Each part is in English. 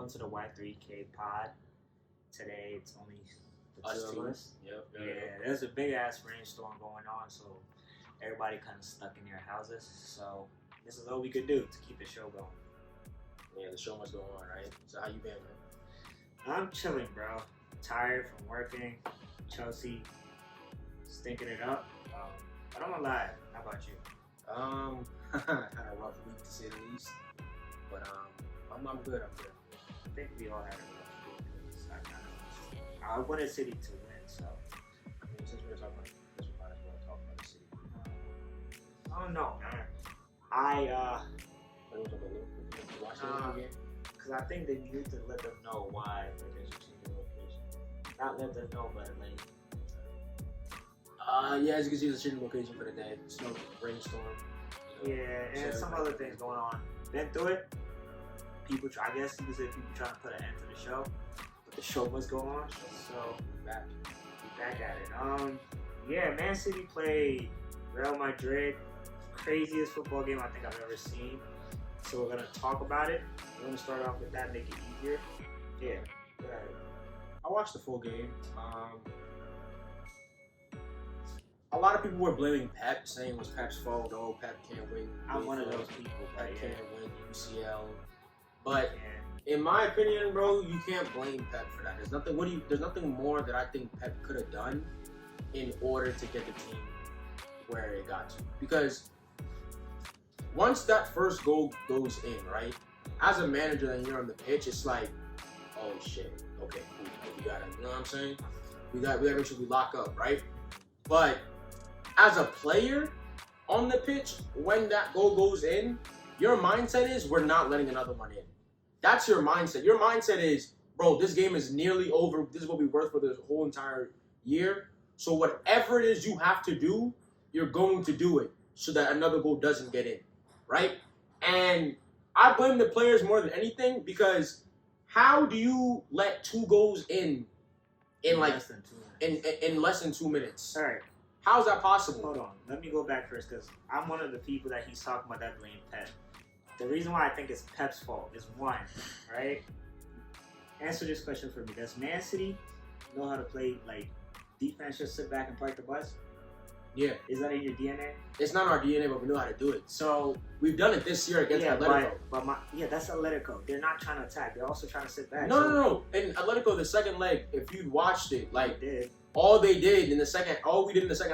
welcome to the Y3K pod. Today it's only the two of us. Yep. Yeah, there's a big ass rainstorm going on, so everybody kind of stuck in their houses. So this is all we could do to keep the show going. Yeah, the show must go on, right? So how you been, man? I'm chilling, bro. Tired from working. Chelsea stinking it up. But I'm gonna lie. How about you? Had a rough week to say the least, but I'm good. I think we all had a rough week. I wanted City to win, so. I mean, since we're talking about this, we might as well talk about the City. I don't know, man. What was about Liverpool? Did you watch the Liverpool game? Because I think they need to let them know why there's a change in location. Not let them know, but like. Yeah, as you can see, the change in location for the day. Snow, rainstorm. Yeah, and some other things going on. Been through it. People, I guess you could say people trying to put an end to the show, but the show must go on. So we back at it. Yeah, Man City played Real Madrid. Craziest football game I think I've ever seen. So we're gonna talk about it. We're gonna start off with that, make it easier. Yeah, go ahead. I watched the full game. A lot of people were blaming Pep, saying it was Pep's fault. Oh, Pep can't win. I'm one of those people. Pep can't win UCL. But in my opinion, bro, you can't blame Pep for that. There's nothing more that I think Pep could have done in order to get the team where it got to. Because once that first goal goes in, right? As a manager, and you're on the pitch, it's like, oh shit, okay, cool, we got it. You know what I'm saying? We got to make sure we lock up, right? But as a player on the pitch, when that goal goes in, your mindset is we're not letting another one in. That's your mindset. Your mindset is, bro, this game is nearly over. This is what we're worth for the whole entire year. So whatever it is you have to do, you're going to do it so that another goal doesn't get in, right? And I blame the players more than anything because how do you let 2 goals in like less than 2 minutes? in less than 2 minutes? All right. How is that possible? Hold on. Let me go back first because I'm one of the people that he's talking about that blame Pep. The reason why I think it's Pep's fault is one, right? Answer this question for me. Does Man City know how to play like defense, just sit back and park the bus? Yeah. Is that in your DNA? It's not our DNA, but we know how to do it. So we've done it this year against Atletico. But that's Atletico. They're not trying to attack. They're also trying to sit back. No. In Atletico, the second leg, if you'd watched it, like they did. all we did in the second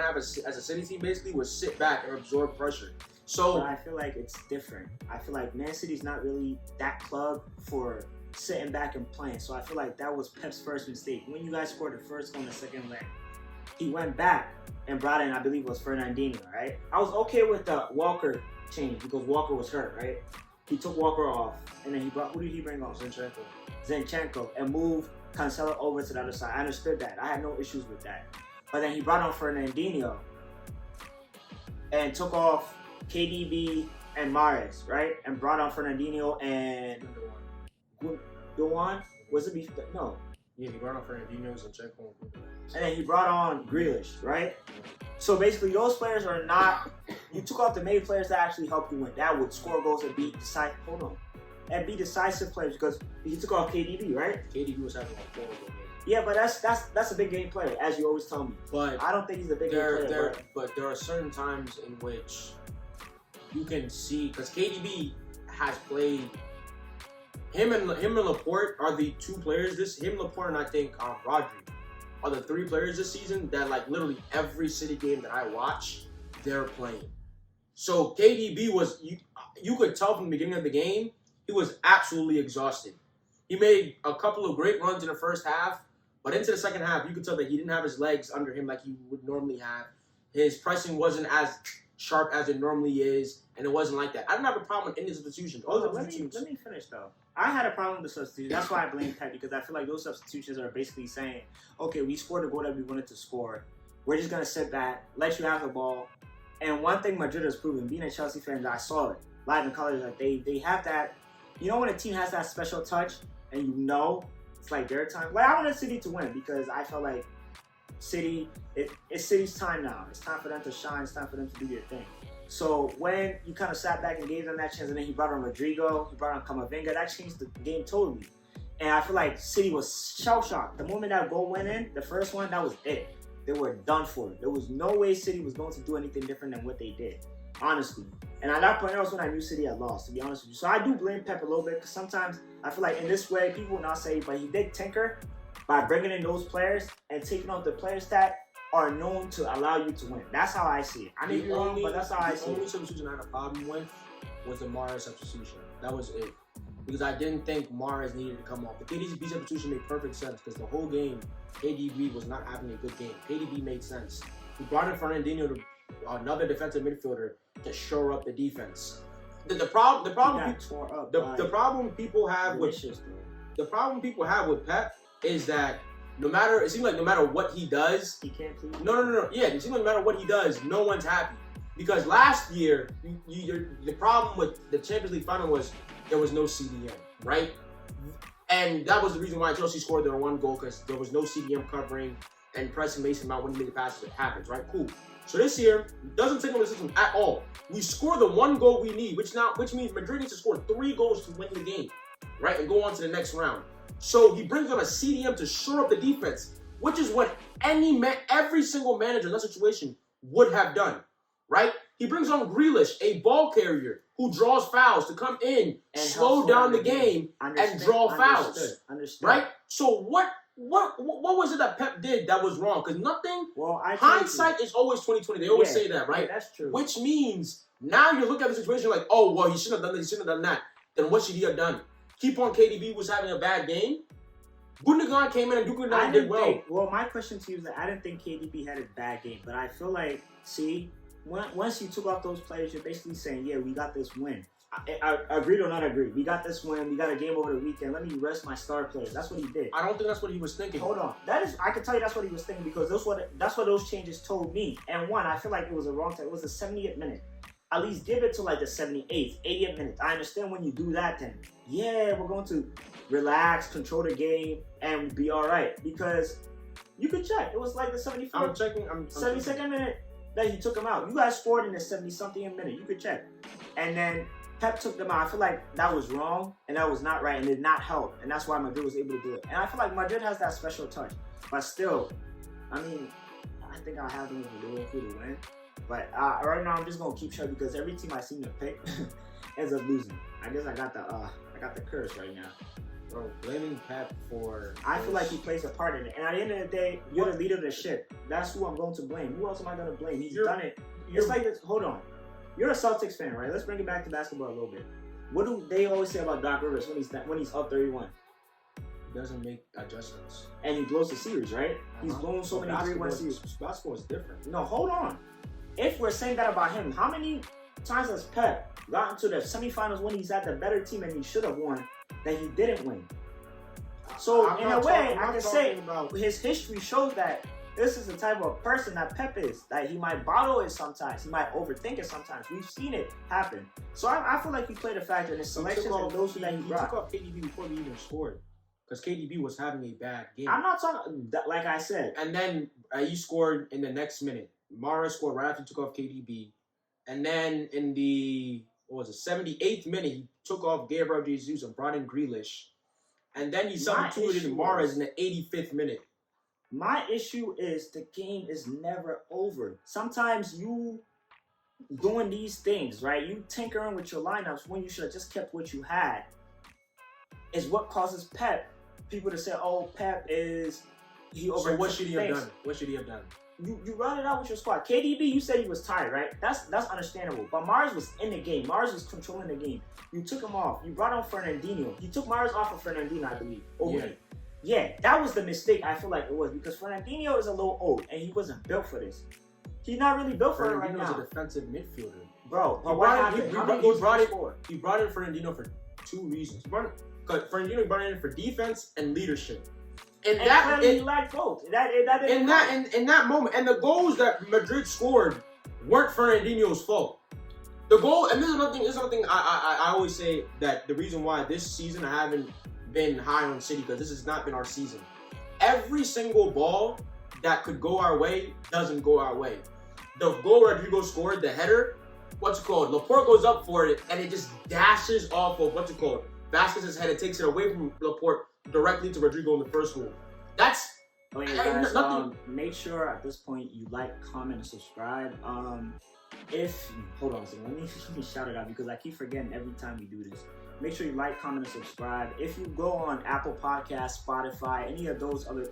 half as a City team basically was sit back and absorb pressure. So but I feel like it's different. I feel like Man City's not really that club for sitting back and playing. So I feel like that was Pep's first mistake. When you guys scored the first goal in the second leg, he went back and brought in, I believe it was Fernandinho, right? I was okay with the Walker change because Walker was hurt, right? He took Walker off, and then who did he bring on? Zinchenko, and moved Cancelo over to the other side. I understood that. I had no issues with that. But then he brought on Fernandinho and took off KDB and Mahrez, right? And brought on Fernandinho and Gundogan. Was it before? No. Yeah, he brought on Fernandinho, Zinchenko, and then he brought on Grealish, right? So basically, those players are not. You took off the main players that actually help you win. That would score goals and be decisive. And be decisive players because he took off KDB, right? KDB was having like 4 goals. Yeah, but that's a big game player, as you always tell me. But I don't think he's a big game player. But there are certain times in which you can see because KDB has played. Him and Laporte are the 2 players. Laporte, and I think Rodri are the 3 players this season that like literally every City game that I watch, they're playing. So KDB was you could tell from the beginning of the game he was absolutely exhausted. He made a couple of great runs in the first half, but into the second half you could tell that he didn't have his legs under him like he would normally have. His pressing wasn't as sharp as it normally is, and it wasn't like that. I don't have a problem with any substitutions. Let me finish though. I had a problem with the substitutions. That's why I blame Pep because I feel like those substitutions are basically saying, okay, we scored the goal that we wanted to score. We're just gonna sit back, let you have the ball. And one thing Madrid has proven, being a Chelsea fan, I saw it live in colors. Like they have that. You know when a team has that special touch, and you know it's like their time. Like I wanted City to win because I felt like City, it's City's time now. It's time for them to shine. It's time for them to do their thing. So when you kind of sat back and gave them that chance, and then he brought on Rodrigo, he brought on Camavinga, that changed the game totally. And I feel like City was shell-shocked. The moment that goal went in, the first one, that was it. They were done for. There was no way City was going to do anything different than what they did, honestly. And at that point, that was when I knew City had lost, to be honest with you. So I do blame Pep a little bit because sometimes I feel like in this way, people will not say, but he did tinker by bringing in those players and taking out the players that are known to allow you to win. That's how I see it. I may be wrong, but that's how I see it. The only substitution I had a problem with was the Mahrez substitution. That was it. Because I didn't think Mahrez needed to come off. The KDB substitution made perfect sense because the whole game, KDB was not having a good game. KDB made sense. He brought in Fernandinho, another defensive midfielder, to shore up the defense. The problem people have with Pep is that it seems like no matter what he does, he can't please. No. Yeah, it seems like no matter what he does, no one's happy. Because last year, the problem with the Champions League final was there was no CDM, right? And that was the reason why Chelsea scored their one goal because there was no CDM covering and pressing Mason Mount when he made the passes. It happens, right? Cool. So this year, doesn't take on the system at all. We score the one goal we need, which means Madrid needs to score 3 goals to win the game, right? And go on to the next round. So he brings on a CDM to shore up the defense, which is what every single manager in that situation would have done, right? He brings on Grealish, a ball carrier who draws fouls to come in, and slow down the game and draw fouls, right? So what was it that Pep did that was wrong? Because nothing. Well, hindsight is always 20/20. They always say that, right? Yeah, that's true. Which means now you look at the situation like, oh well, he shouldn't have done this, he shouldn't have done that. Then what should he have done? Keep on KDB was having a bad game. Gundogan came in and Gundogan did well. Well, my question to you is that I didn't think KDB had a bad game, but I feel like, once you took off those players, you're basically saying, yeah, we got this win. I agreed or not agreed. We got this win. We got a game over the weekend. Let me rest my star players. That's what he did. I don't think that's what he was thinking. Hold on. I can tell you that's what he was thinking because that's what those changes told me. And one, I feel like it was a wrong time. It was the 70th minute. At least give it to like the 78th, 80th minute. I understand when you do that, then yeah, we're going to relax, control the game, and be all right. Because you could check. It was like the 74th. I'm checking. 72nd minute that he took him out. You guys scored in the 70-something minute. You could check. And then Pep took them out. I feel like that was wrong and that was not right and did not help. And that's why Madrid was able to do it. And I feel like Madrid has that special touch. But still, I mean, I think I'll have them with Liverpool to win. But right now I'm just gonna keep shut because every team I seem to pick ends up losing. I guess I got the curse right now. Bro, blaming Pep for... I feel like he plays a part in it. And at the end of the day, you're the leader of the ship. That's who I'm going to blame. Who else am I going to blame? He's done it. It's like this. Hold on. You're a Celtics fan, right? Let's bring it back to basketball a little bit. What do they always say about Doc Rivers when he's up 31? He doesn't make adjustments. And he blows the series, right? He's blown so many 3-1 series. Basketball is different. No, hold on. If we're saying that about him, how many times has Pep gotten to the semifinals when he's at the better team and he should have won that he didn't win? So in a way, I can say his history shows that this is the type of person that Pep is. That he might bottle it sometimes. He might overthink it sometimes. We've seen it happen. So I feel like he played a factor in his selections and those that he brought. He took off KDB before he even scored. Because KDB was having a bad game. I'm not talking, like I said. And then he scored in the next minute. Mahrez scored right after he took off KDB. And then in the, 78th minute, he took off Gabriel Jesus and brought in Grealish. And then he substituted in Mahrez in the 85th minute. My issue is the game is never over. Sometimes you doing these things, right? You tinkering with your lineups when you should have just kept what you had is what causes people to say, oh, Pep is... So what should he have done? What should he have done? You run it out with your squad. KDB, you said he was tired, right? That's understandable. But Mahrez was in the game. Mahrez was controlling the game. You took him off. You brought on Fernandinho. You took Mahrez off of Fernandinho, I believe. Yeah, that was the mistake I feel like it was because Fernandinho is a little old and he wasn't built for this. He's not really built for it right now. Fernandinho's a defensive midfielder. Bro, he brought in Fernandinho for 2 reasons. Fernandinho brought in for defense and leadership. And he lacked both. In that moment, and the goals that Madrid scored weren't Fernandinho's fault. The goal, and this is another thing I always say that the reason why this season I haven't been high on City because this has not been our season. Every single ball that could go our way doesn't go our way. The goal Rodrigo scored, the header, Laporte goes up for it and it just dashes off of Vasquez's head. It takes it away from Laporte directly to Rodrigo in the first goal. That's guys, nothing. make sure at this point you like, comment, and subscribe. If hold on a second, let me shout it out because I keep forgetting every time we do this. Make sure you like, comment, and subscribe. If you go on Apple Podcasts, Spotify, any of those other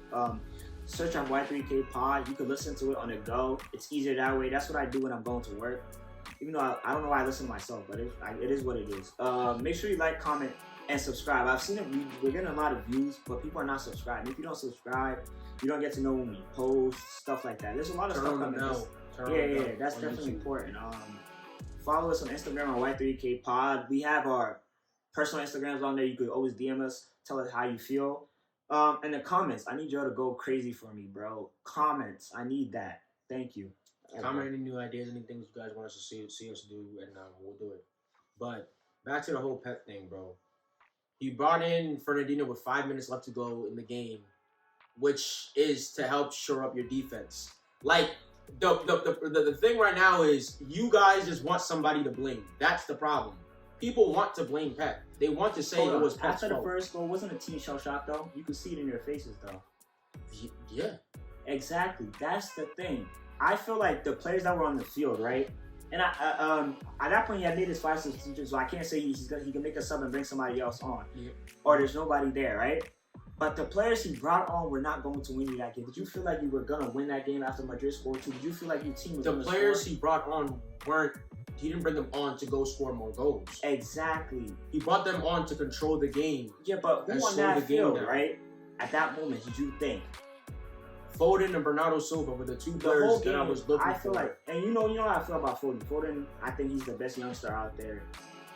search on Y3K Pod, you can listen to it on the go. It's easier that way. That's what I do when I'm going to work. Even though I don't know why I listen to myself, but it is what it is. Make sure you like, comment, and subscribe. I've seen it. We're getting a lot of views, but people are not subscribing. If you don't subscribe, you don't get to know when we post, stuff like that. There's a lot of stuff coming. Yeah, that's definitely important. Follow us on Instagram on Y3K Pod. We have our personal Instagrams on there. You could always DM us, tell us how you feel. And the comments, I need y'all to go crazy for me, bro. Comments, I need that. Thank you. Comment any new ideas, any things you guys want us to see us do, and we'll do it. But back to the whole Pep thing, bro. He brought in Fernandinho with 5 minutes left to go in the game, which is to help shore up your defense. Like the thing right now is you guys just want somebody to blame. That's the problem. People want to blame Pep. They want to say it was Pep's fault. After the first goal, wasn't a team shell shock though. You could see it in their faces though. Yeah. Exactly. That's the thing. I feel like the players that were on the field, right? And at that point, he had made his 5 substitutions, so I can't say he can make a sub and bring somebody else on, or there's nobody there, right? But the players he brought on were not going to win you that game. Did you feel like you were gonna win that game after Madrid scored 2? Did you feel like your team was the gonna players score? He brought on weren't? He didn't bring them on to go score more goals. Exactly. He brought them on to control the game. Yeah, but who on that field, right? At that moment, did you think? Foden and Bernardo Silva were the two players that I was looking for. I feel like, and you know how I feel about Foden. Foden, I think he's the best youngster out there.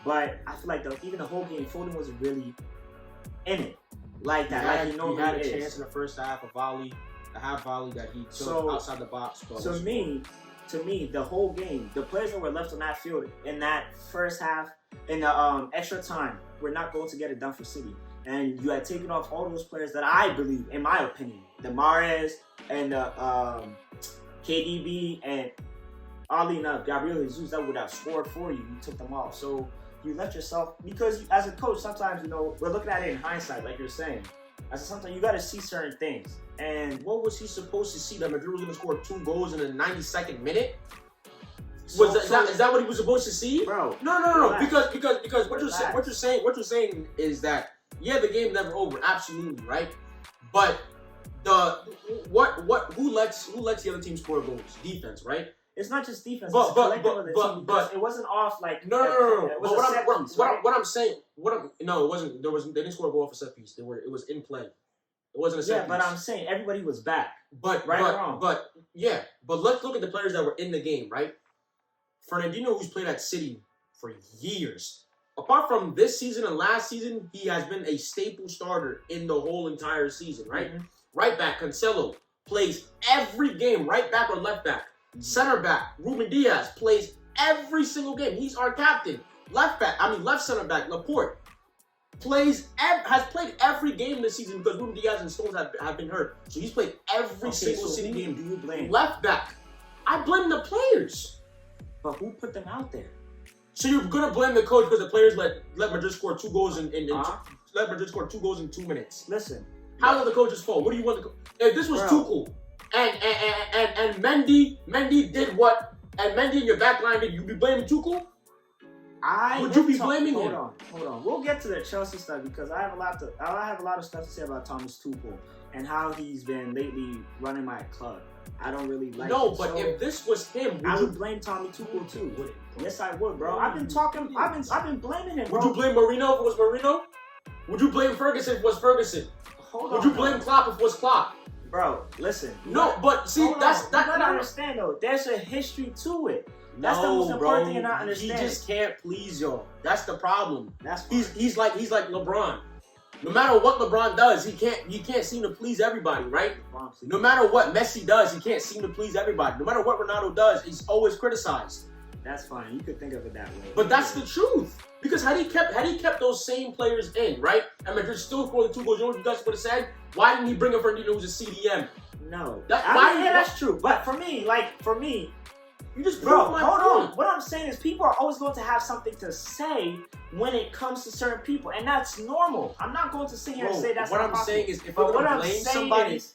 But I feel like even the whole game, Foden wasn't really in it like that. He had a chance in the first half, a half volley that he took outside the box. To me, the whole game, the players that were left on that field in that first half, in the extra time, were not going to get it done for City. And you had taken off all those players that I believe, in my opinion, the Mahrez and the KDB, and oddly enough, Gabriel Jesus, that would have scored for you. You took them off. So you left yourself, because as a coach, sometimes, we're looking at it in hindsight, like you're saying. Sometimes you got to see certain things. And what was he supposed to see? That Madrid was going to score 2 goals in the 92nd minute? Is that what he was supposed to see? Bro. No. Because what you're saying is that, yeah, the game never over, absolutely, right? But who lets the other team score goals? Defense, right? It's not just defense. But it wasn't off like no. It was what I'm saying, it wasn't. They didn't score a goal off a set piece. It was in play. It wasn't a set piece. Yeah, but I'm saying everybody was back. But let's look at the players that were in the game, right? Fernandinho, who's played at City for years. Apart from this season and last season, he has been a staple starter in the whole entire season, right? Mm-hmm. Right back, Cancelo plays every game, right back or left back. Mm-hmm. Center back, Ruben Diaz plays every single game. He's our captain. Left center back, Laporte has played every game this season because Ruben Diaz and Stones have been hurt. So he's played every single City game. Do you blame? Left back, I blame the players. But who put them out there? So you're gonna blame the coach because the players let Madrid score 2 goals let Madrid score 2 goals in 2 minutes. Listen, how are the coach's fault? What do you want? If this was Tuchel and Mendy did what, and Mendy in your back line did, you be blaming Tuchel? Would you be blaming him? Hold on. We'll get to the Chelsea stuff because I have a lot of stuff to say about Thomas Tuchel and how he's been lately running my club. I don't really like it. But if this was him, I would blame Tommy Tuchel too. Yes, I would, bro. I've been blaming him, bro. Would you blame Marino if it was Marino? Would you blame Ferguson if it was Ferguson? Would you blame Klopp if it was Klopp? Bro, listen. But see, you gotta understand though. There's a history to it. That's the most important thing you're not understanding. He just can't please y'all. That's the problem. He's like LeBron. No matter what LeBron does, he can't seem to please everybody, right? No matter what Messi does, he can't seem to please everybody. No matter what Ronaldo does, he's always criticized. That's fine. You could think of it that way. But that's the truth. Because had he kept those same players in, right? And Madrid still scored the 2 goals, you know what you guys would have said? Why didn't he bring in Fernandinho who's a CDM? No. That's true. But for me, You just Bro, proved my hold point. on. What I'm saying is people are always going to have something to say when it comes to certain people, and that's normal. I'm not going to sit here and say that's what not I'm possible. saying is, if But you're what gonna I'm blame saying somebody, is,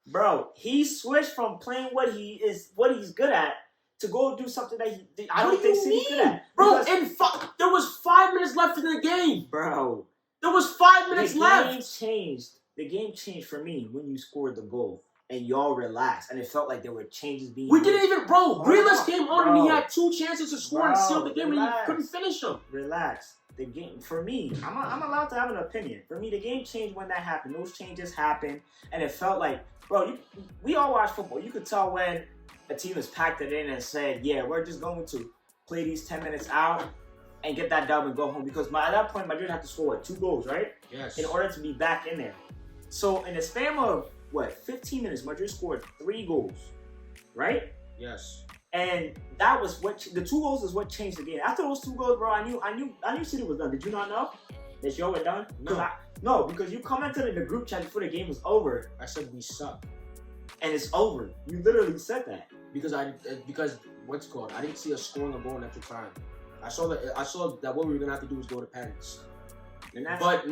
bro, he switched from playing what he's good at to go do something that I don't think City's good at. bro. Because, There was 5 minutes left in the game. bro, There was 5 minutes left. The game changed for me when you scored the goal. And y'all relaxed, and it felt like there were changes being We made. didn't even, bro. Grealish came on and he Bro. had 2 chances to score and seal the game, and he Relax. couldn't finish them. Relax. The game, for me, I'm allowed to have an opinion. For me, the game changed when that happened. Those changes happened, and it felt like, bro, we all watch football. You could tell when a team has packed it in and said, yeah, we're just going to play these 10 minutes out and get that dub and go home. Because at that point, Madrid had to score, 2 goals, right? Yes. In order to be back in there. So in a span of, 15 minutes, Madrid scored 3 goals, right? Yes. And that was the 2 goals is what changed the game. After those 2 goals, bro, I knew City was done. Did you not know that y'all were done? No. Because you commented in the group chat before the game was over. I said we suck. And it's over. You literally said that. Because what's it called? I didn't see us scoring a goal in extra time. I saw that what we were gonna have to do was go to penalties. But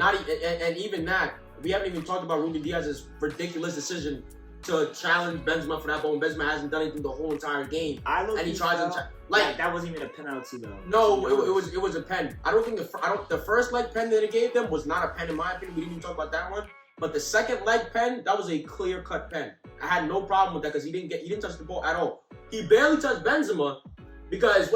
even that, we haven't even talked about Ruben Diaz's ridiculous decision to challenge Benzema for that ball. Benzema hasn't done anything the whole entire game, and he tries to that wasn't even a penalty though. No, it was a pen. I don't think the first leg pen that he gave them was not a pen in my opinion. We didn't even talk about that one. But the second leg pen, that was a clear cut pen. I had no problem with that because he didn't touch the ball at all. He barely touched Benzema because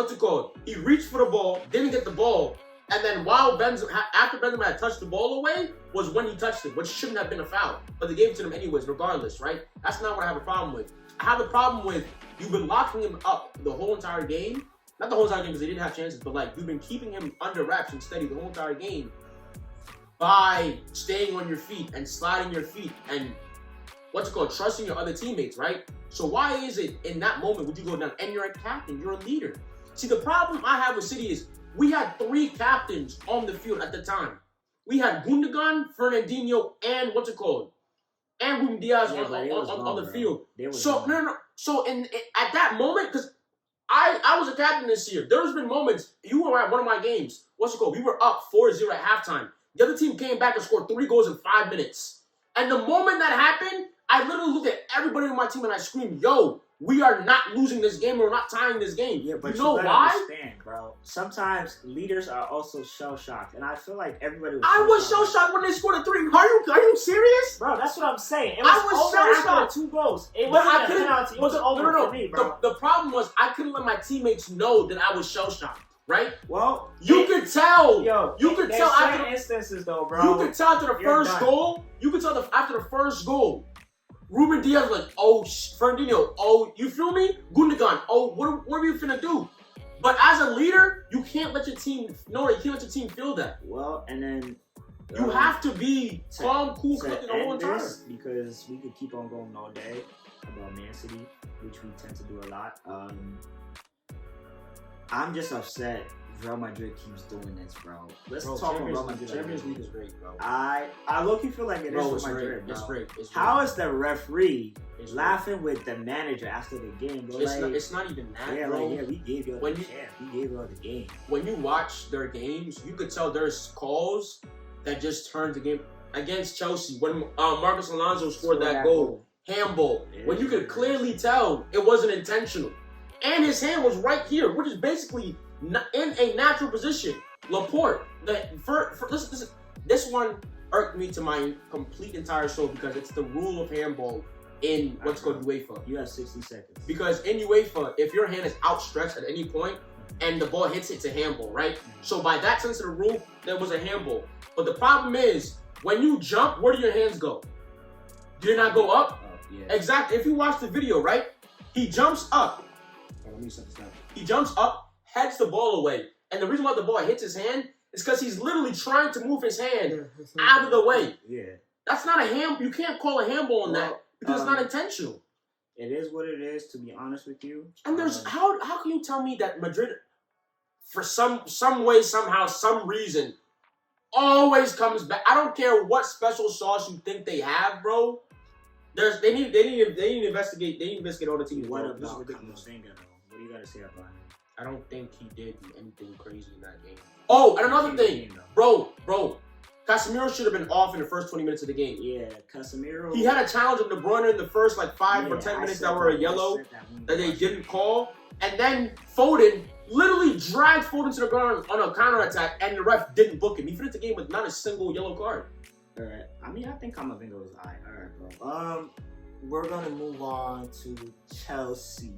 he reached for the ball, didn't get the ball. And then after Benzema had touched the ball away, was when he touched it, which shouldn't have been a foul. But they gave it to him anyways, regardless, right? That's not what I have a problem with. I have a problem with you've been locking him up the whole entire game. Not the whole entire game because they didn't have chances, but you've been keeping him under wraps and steady the whole entire game by staying on your feet and sliding your feet and trusting your other teammates, right? So why is it in that moment would you go down? And you're a captain, you're a leader. See, the problem I have with City is we had 3 captains on the field at the time. We had Gundogan, Fernandinho, and and Ruben Diaz on the field. So at that moment, because I was a captain this year, there's been moments, you were at one of my games, we were up 4-0 at halftime. The other team came back and scored 3 goals in 5 minutes. And the moment that happened, I literally looked at everybody on my team and I screamed, yo, we are not losing this game. We're not tying this game. Yeah, but you know why? Understand, bro. Sometimes leaders are also shell-shocked. And I feel like everybody was I was shell-shocked when they scored a 3. Are you serious? Bro, that's what I'm saying. It I was shell-shocked after 2 goals. It wasn't a penalty. It was over for me, bro. The problem was I couldn't let my teammates know that I was shell-shocked. Right? Well, you could tell. You could tell after instances though, bro. You could tell after the first goal. You could tell after the first goal. Ruben Diaz was like, oh, Fernandinho, oh, you feel me? Gundogan, oh, what are we finna do? But as a leader, you can't let your team know that. You can't let your team feel that. Well, and then you have to be calm, cool, collected the whole time. Because we could keep on going all day about Man City, which we tend to do a lot. I'm just upset Real Madrid keeps doing this, bro. Let's talk about Real Madrid. Champions League is great, bro. I low-key feel like it is for Madrid, bro. It's great. How is the referee laughing with the manager after the game, bro? It's not even that, bro. We gave you the game. When you watch their games, you could tell there's calls that just turned the game against Chelsea. When Marcos Alonso scored that goal, handball. When you could clearly tell it wasn't intentional. And his hand was right here, which is basically in a natural position. Laporte, this one irked me to my complete entire soul because it's the rule of handball in what's called UEFA. You have 60 seconds. Because in UEFA, if your hand is outstretched at any point and the ball hits, it's a handball, right? So by that sense of the rule, there was a handball. But the problem is, when you jump, where do your hands go? Do they not go up? Yeah. Exactly. If you watch the video, right? He jumps up. He jumps up, heads the ball away. And the reason why the ball hits his hand is because he's literally trying to move his hand out of the way. Yeah. That's not a hand. You can't call a handball on that because it's not intentional. It is what it is, to be honest with you. And there's how can you tell me that Madrid, for some way, somehow, some reason, always comes back? I don't care what special sauce you think they have, bro. They need to investigate. They need to investigate all the teams. What about Camavinga though? What do you got to say about him? I don't think he did anything crazy in that game. Oh, and another thing, bro. Casemiro should have been off in the first 20 minutes of the game. Yeah, Casemiro. He had a challenge of De Bruyne in the first 5 or 10 minutes that were a yellow that they didn't call. And then Foden literally dragged Foden to the ground on a counterattack, and the ref didn't book him. He finished the game with not a single yellow card. All right. I mean, I think Camavinga was all right, bro. We're going to move on to Chelsea.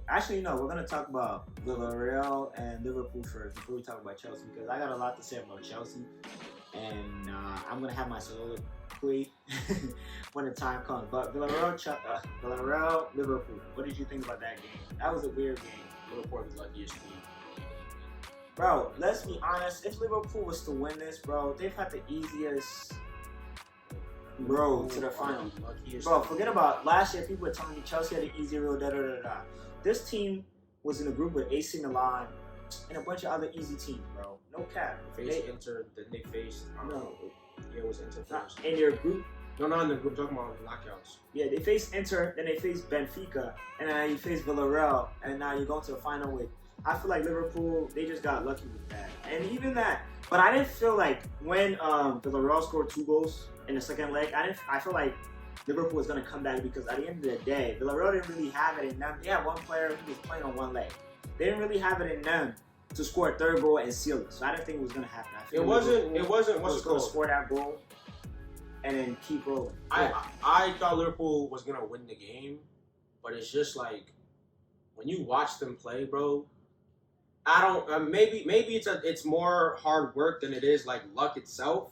Actually, no, we're going to talk about Villareal and Liverpool first before we talk about Chelsea, because I got a lot to say about Chelsea, and I'm going to have my soliloquy when the time comes. But Villareal, Liverpool, what did you think about that game? That was a weird game. Liverpool was luckiest team. Bro, let's be honest. If Liverpool was to win this, bro, they've had the easiest road to the final. Bro, forget about last year. People were telling me Chelsea had an easy road, da-da-da-da. This team was in a group with AC Milan and a bunch of other easy teams, bro. No cap. They faced Inter, then they faced... No. Yeah, it was Inter first. In your group? No, in the group. Talking about knockouts. Yeah, they faced Inter, then they faced Benfica, and then you faced Villareal, and now you're going to the final with... I feel like Liverpool, they just got lucky with that. And even that... But I didn't feel like when Villareal scored 2 goals in the second leg, I feel like Liverpool was going to come back, because at the end of the day, Villareal didn't really have it in them. They had one player who was playing on one leg. They didn't really have it in them to score a third goal and seal it. So I didn't think it was going to happen. It wasn't. What's it going to called? Score that goal and then keep rolling. I thought Liverpool was going to win the game, but it's just like when you watch them play, bro. I don't. Maybe it's more hard work than it is like luck itself.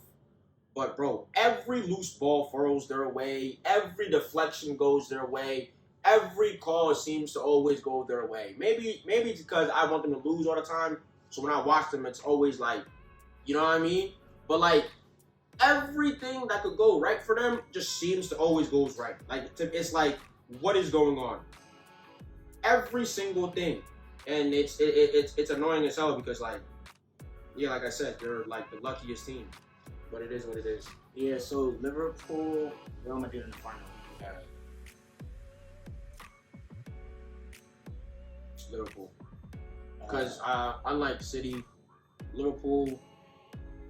But bro, every loose ball furrows their way. Every deflection goes their way. Every call seems to always go their way. Maybe it's because I want them to lose all the time. So when I watch them, it's always like, you know what I mean? But like everything that could go right for them just seems to always goes right. Like it's like, what is going on? Every single thing, and it's annoying as hell because like, yeah, like I said, they're like the luckiest team. But it is what it is. Yeah, so Liverpool, Real Madrid in the final. Yeah. Liverpool. Because unlike City, Liverpool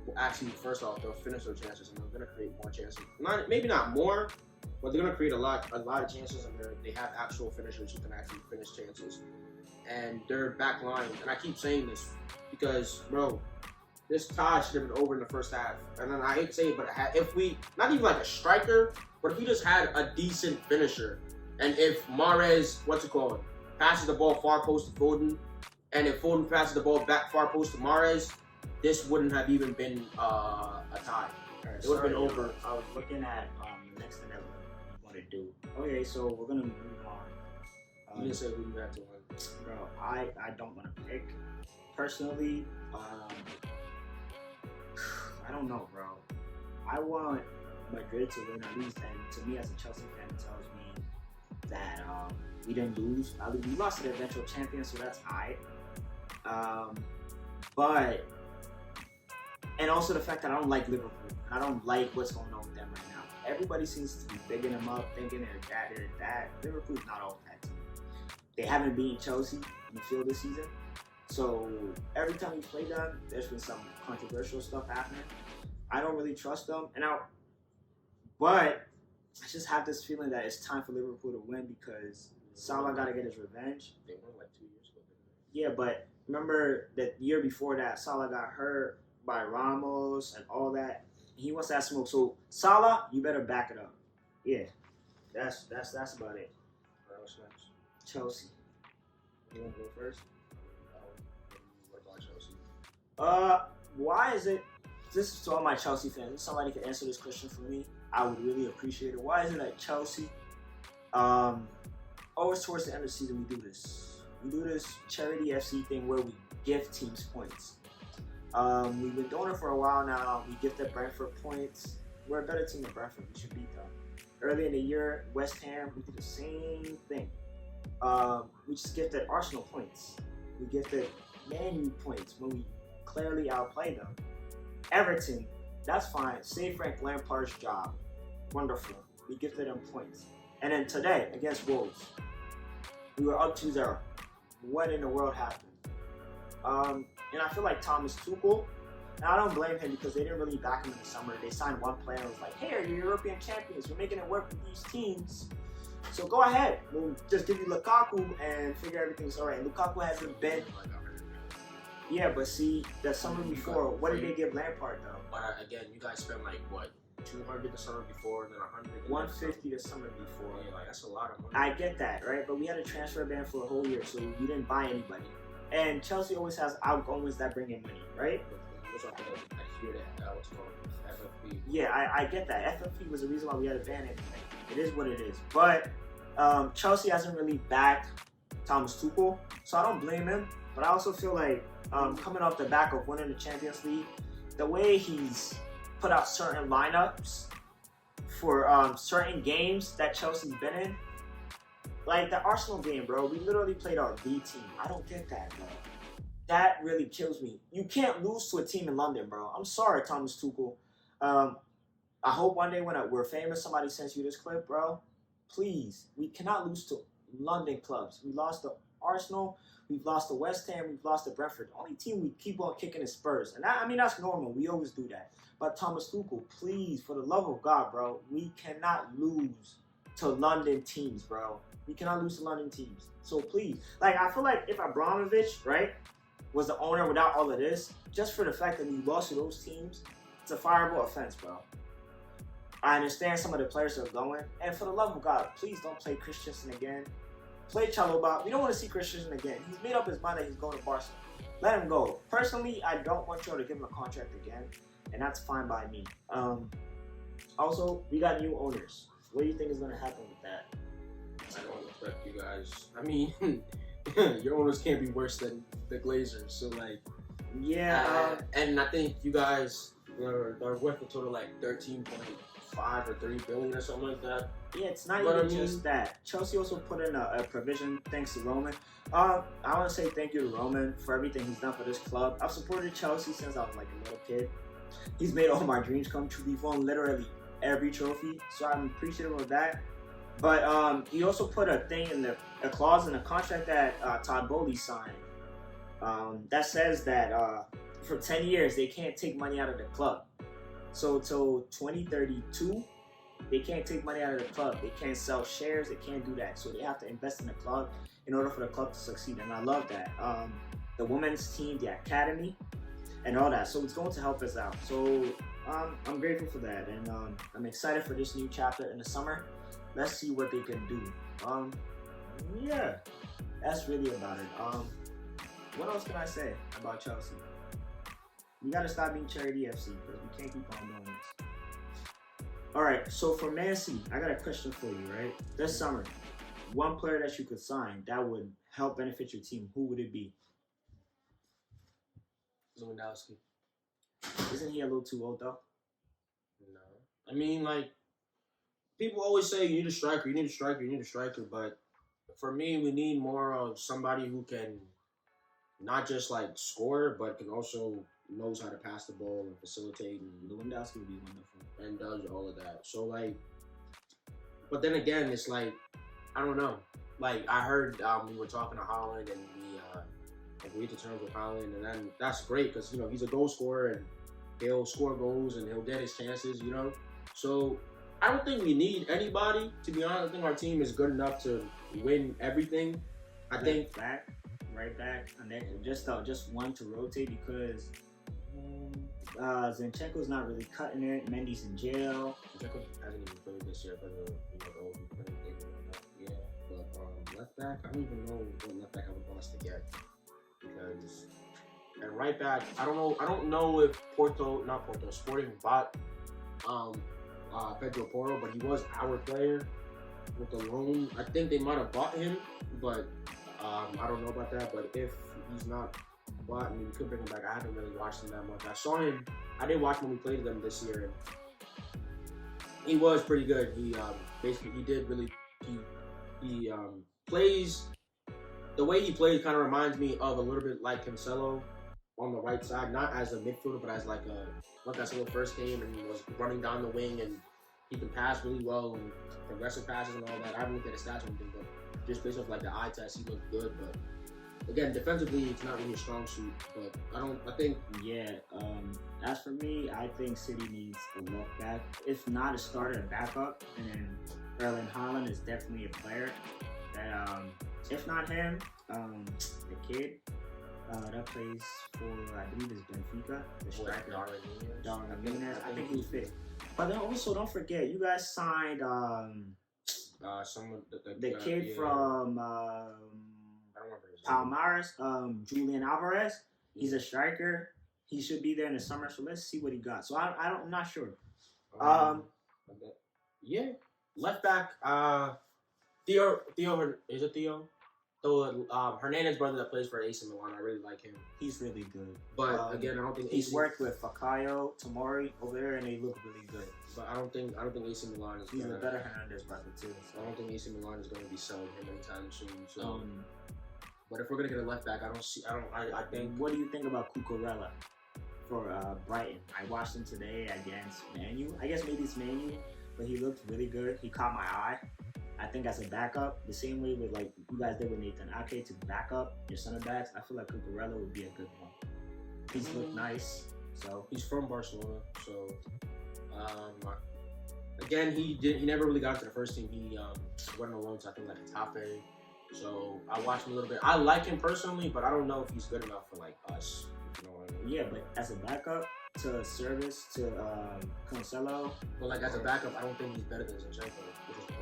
will actually, first off, they'll finish their chances and they're going to create more chances. Maybe not more, but they're going to create a lot of chances, and they have actual finishers who can actually finish chances. And their back line, and I keep saying this because, bro, this tie should have been over in the first half. And then I hate to say it, but if we, not even like a striker, but if we just had a decent finisher, and if Mahrez, passes the ball far post to Foden, and if Foden passes the ball back far post to Mahrez, this wouldn't have even been a tie. It would have been over. I was looking at the next thing that we want to do. Okay, so we're going to move on. You didn't say who you had to win. Bro, I don't want to pick. Personally, I don't know, bro. I want Madrid to win at least, and to me as a Chelsea fan, it tells me that we didn't lose. We lost to the eventual champion, so that's alright. But, and also the fact that I don't like Liverpool. I don't like what's going on with them right now. Everybody seems to be bigging them up, thinking they're that. Liverpool's not all that team. They haven't beaten Chelsea in the field this season. So every time you play them, there's been some controversial stuff happening. I don't really trust them. But I just have this feeling that it's time for Liverpool to win because Salah got to get his revenge. They won like 2 years ago. Yeah, but remember that year before that, Salah got hurt by Ramos and all that. He wants that smoke. So Salah, you better back it up. Yeah, that's about it. What's next? Chelsea. You want to go first? What about Chelsea? Why is it? This is to all my Chelsea fans. If somebody could answer this question for me, I would really appreciate it. Why is it that Chelsea, always towards the end of the season, we do this? We do this charity FC thing where we give teams points. We've been doing it for a while now. We gifted Brentford points. We're a better team than Brentford. We should beat them. Early in the year, West Ham, we did the same thing. We just gifted Arsenal points. We gifted Man U points when we clearly outplayed them. Everton, that's fine. Save Frank Lampard's job. Wonderful. We gifted them points. And then today, against Woes, We were up 2-0. What in the world happened? And I feel like Thomas Tuchel, and I don't blame him because they didn't really back him in the summer. They signed one player and was like, hey, you're European champions. We're making it work with these teams. So go ahead. We'll just give you Lukaku and figure everything's all right. Lukaku hasn't been. Yeah, but see, the summer before, what did they give Lampard though? But again, you guys spent like what, 200 the summer before, then 100. 150 the summer before. Yeah, like that's a lot of money. I get that, right? But we had a transfer ban for a whole year, so you didn't buy anybody. And Chelsea always has outgoings that bring in money, right? Which I hear that was called FFP. Yeah, I get that. FFP was the reason why we had a ban anyway. It is what it is. But Chelsea hasn't really backed Thomas Tuchel, so I don't blame him. But I also feel like coming off the back of winning the Champions League, the way he's put out certain lineups for certain games that Chelsea's been in, like the Arsenal game, bro, we literally played our B team. I don't get that, bro. That really kills me. You can't lose to a team in London, bro. I'm sorry, Thomas Tuchel. I hope one day when we're famous, somebody sends you this clip, bro. Please, we cannot lose to London clubs. We lost to Arsenal. We've lost to West Ham. We've lost to Brentford. The only team we keep on kicking is Spurs. And I mean, that's normal. We always do that. But Thomas Tuchel, please, for the love of God, bro, we cannot lose to London teams, bro. We cannot lose to London teams. So please, like, I feel like if Abramovich, right, was the owner without all of this, just for the fact that we lost to those teams, it's a fireable offense, bro. I understand some of the players are going. And for the love of God, please don't play Christensen again. Play Chalobah. We don't want to see Christensen again. He's made up his mind that he's going to Barcelona. Let him go. Personally, I don't want you to give him a contract again. And that's fine by me. Also, we got new owners. What do you think is going to happen with that? I don't expect you guys. I mean, your owners can't be worse than the Glazers. So, like, yeah. And I think you guys are worth a total like 13.5 or 3 billion or something like that. Yeah, it's not even just that. Chelsea also put in a provision thanks to Roman. I want to say thank you to Roman for everything he's done for this club. I've supported Chelsea since I was like a little kid. He's made all my dreams come true. We've won literally every trophy, so I'm appreciative of that. But he also put a clause in the contract that Todd Bowley signed that says that for 10 years they can't take money out of the club. So till 2032, they can't take money out of the club. They can't sell shares. They can't do that. So they have to invest in the club in order for the club to succeed. And I love that. The women's team, the academy, and all that. So it's going to help us out. So I'm grateful for that. And I'm excited for this new chapter in the summer. Let's see what they can do. Yeah, that's really about it. What else can I say about Chelsea? We got to stop being charity FC because we can't keep on doing this. All right, so for Man City, I got a question for you, right? This summer, one player that you could sign that would help benefit your team, who would it be? Lewandowski. Isn't he a little too old, though? No. I mean, like, people always say you need a striker, you need a striker, you need a striker, but for me, we need more of somebody who can not just, like, score, but can also knows how to pass the ball and facilitate, and Lewandowski would be wonderful. And does all of that. So, like, but then again, it's like, I don't know. Like, I heard we were talking to Holland and we agreed to terms with Holland, and then that's great because, you know, he's a goal scorer and he'll score goals and he'll get his chances, you know. So, I don't think we need anybody, to be honest. I think our team is good enough to win everything. I think right back, and then just one to rotate because Zinchenko's not really cutting it. Mendy's in jail. Zinchenko hasn't even played this year because of, you know, the old yeah. But left back, I don't even know what left back I would want us to get because, and right back, I don't know if Sporting bought Pedro Porro, but he was our player with the loan. I think they might have bought him, but I don't know about that. But if he's not bought, I mean, we could bring him back. I haven't really watched him that much. I saw him. I did watch him when we played them this year, and he was pretty good. He plays. The way he plays kind of reminds me of a little bit like Cancelo on the right side, not as a midfielder, but as like Cancelo first came and he was running down the wing and he can pass really well and progressive passes and all that. I haven't looked at his stats or anything, but just based off like the eye test, he looked good. But again, defensively, it's not really a strong suit. But I think. Yeah. As for me, I think City needs a left back. If not a starter, a backup, and then Erling Haaland is definitely a player that if not him, the kid that plays for I believe it's Benfica, the striker Darwin Nunez. I think he'll fit. But then also don't forget, you guys signed someone the kid from I don't remember his name. Palmares, Julian Alvarez. He's a striker. He should be there in the summer. So let's see what he got. So I'm not sure. Yeah, left back. Theo is it Theo? So Hernandez brother that plays for AC Milan. I really like him. He's really good. But again, I don't think he's worked with Fakayo, Tomori over there, and they look really good. But I don't think AC Milan is. He's a better Hernandez brother too. So. I don't think AC Milan is going to be selling him anytime soon. So, but if we're gonna get a left back, I think. What do you think about Cucurella for Brighton? I watched him today against Man U. I guess maybe it's Man U, but he looked really good. He caught my eye. I think as a backup, the same way with like you guys did with Nathan Ake to back up your center backs, I feel like Cucurella would be a good one. He's looked nice, so he's from Barcelona. So again, he never really got into the first team. He went on loan to I think like Getafe. So I watched him a little bit. I like him personally, but I don't know if he's good enough for like us. You know what I mean? Yeah, but as a backup to Service to Cancelo. But like as a backup, I don't think he's better than Zinchenko.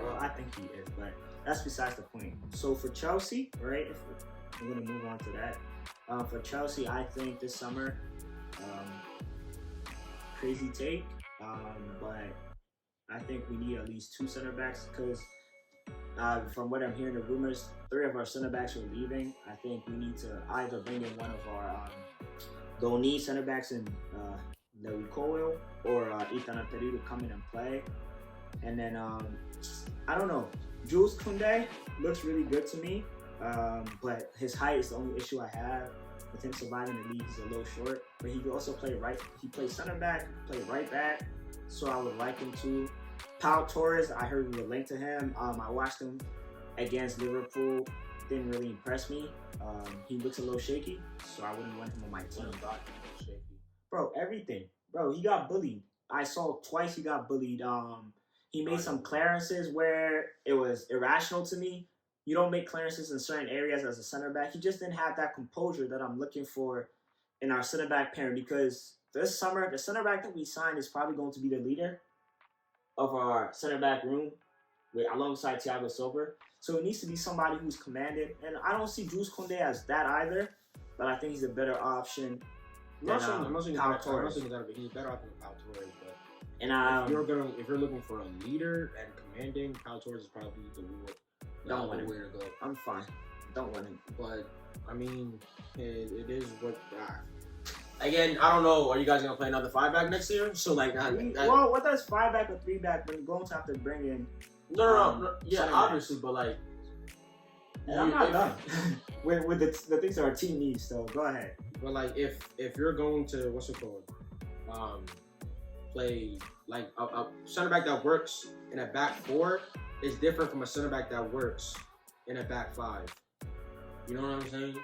Well, I think he is, but that's besides the point. So for Chelsea, right? If we're gonna move on to that. For Chelsea, I think this summer, crazy take, but I think we need at least 2 center backs because from what I'm hearing, the rumors, 3 of our center backs are leaving. I think we need to either bring in one of our Donny center backs in Liverpool or Ethan Pereira to come in and play. And then, I don't know, Jules Koundé looks really good to me, but his height is the only issue I have with him surviving the league. He's a little short, but he can also play right. He plays center back, play right back, so I would like him to. Pau Torres, I heard we were linked to him. I watched him against Liverpool. Didn't really impress me. He looks a little shaky, so I wouldn't want him on my team. Bro, everything. Bro, he got bullied. I saw twice he got bullied. He made some clearances where it was irrational to me. You don't make clearances in certain areas as a center back. He just didn't have that composure that I'm looking for in our center back pairing because this summer, the center back that we signed is probably going to be the leader of our center back room alongside Thiago Silva. So it needs to be somebody who's commanded. And I don't see Jules Koundé as that either, but I think he's a better option than Pau Torres. He's a better option than Pau Torres, but and if you're looking for a leader and commanding, Pau Torres is probably the way to go. I'm fine. Don't want him. But I mean, it is what. Again, I don't know. Are you guys gonna play another 5-back next year? So like, well, what does 5-back or 3-back when you're going to have to bring in? No. Yeah, obviously, but like, I'm not done with the things that our team needs. So go ahead. But like, if you're going to play like a center back that works in a back 4 is different from a center back that works in a back 5. You know what I'm saying?